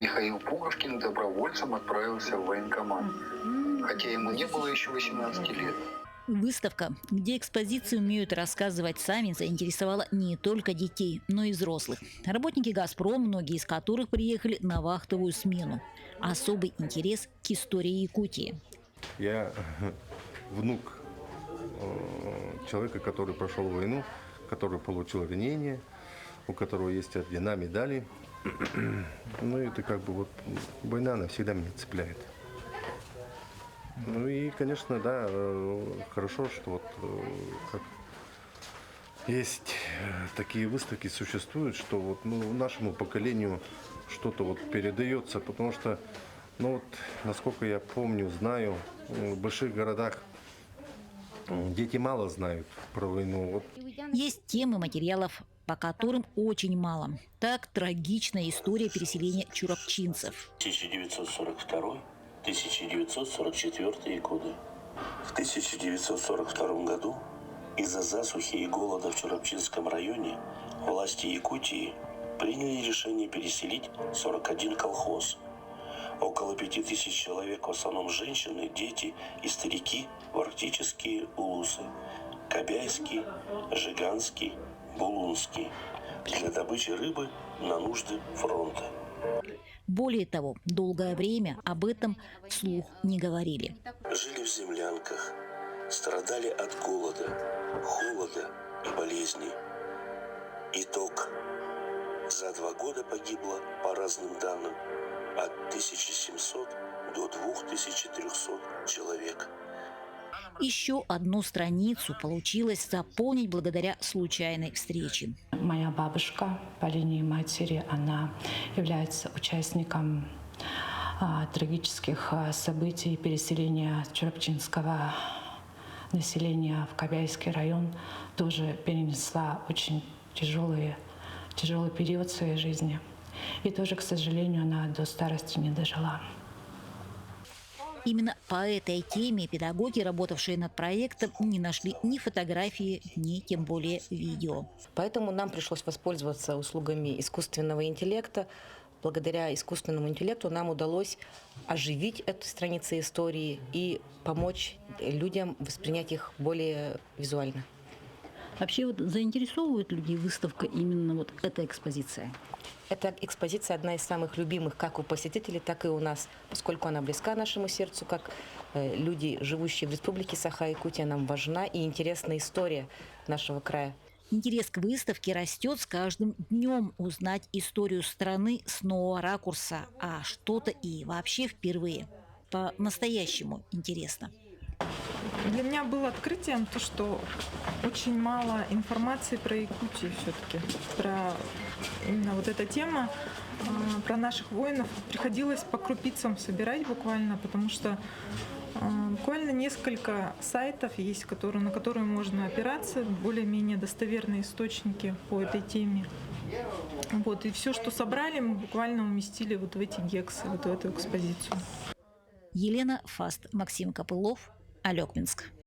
Михаил Пуговкин добровольцем отправился в военкомат, хотя ему не было еще 18 лет. Выставка, где экспозиции умеют рассказывать сами, заинтересовала не только детей, но и взрослых. Работники «Газпром», многие из которых приехали на вахтовую смену. Особый интерес к истории Якутии. Я внук человека, который прошел войну, который получил ранение, у которого есть ордена, медали. Ну, это как бы вот война, она всегда меня цепляет. Ну и, конечно, да, хорошо, что вот как есть такие выставки существуют, что вот нашему поколению что-то вот передается, потому что, вот, насколько я помню, знаю, в больших городах дети мало знают про войну. Вот. Есть темы материалов, по которым очень мало. Так, трагичная история переселения чурапчинцев. 1942-1944 годы. В 1942 году из-за засухи и голода в Чурапчинском районе власти Якутии приняли решение переселить 41 колхоз. Около 5000 человек, в основном женщины, дети и старики, в арктические улусы – Кобяйский, Жиганский, Булунский – для добычи рыбы на нужды фронта. Более того, долгое время об этом вслух не говорили. Жили в землянках, страдали от голода, холода и болезней. Итог. За 2 года погибло, по разным данным, от 1700 до 2300 человек. Еще одну страницу получилось заполнить благодаря случайной встрече. Моя бабушка по линии матери, она является участником трагических событий переселения чурапчинского населения в Кобяйский район. Тоже перенесла очень тяжелый период своей жизни. И тоже, к сожалению, она до старости не дожила. Именно по этой теме педагоги, работавшие над проектом, не нашли ни фотографии, ни тем более видео. Поэтому нам пришлось воспользоваться услугами искусственного интеллекта. Благодаря искусственному интеллекту нам удалось оживить эту страницу истории и помочь людям воспринять их более визуально. Вообще вот заинтересовывает людей выставка именно вот эта экспозиция? Эта экспозиция одна из самых любимых как у посетителей, так и у нас, поскольку она близка нашему сердцу, как люди, живущие в республике Саха-Якутия, нам важна и интересна история нашего края. Интерес к выставке растет с каждым днем. Узнать историю страны с нового ракурса, а что-то и вообще впервые. По-настоящему интересно. Для меня было открытием то, что очень мало информации про Якутию все-таки, про именно вот эта тема, про наших воинов. Приходилось по крупицам собирать буквально, потому что буквально несколько сайтов есть, на которые можно опираться, более-менее достоверные источники по этой теме. Вот, и все, что собрали, мы буквально уместили вот в эти гексы, вот в эту экспозицию. Елена Фаст, Максим Копылов, Алекминск.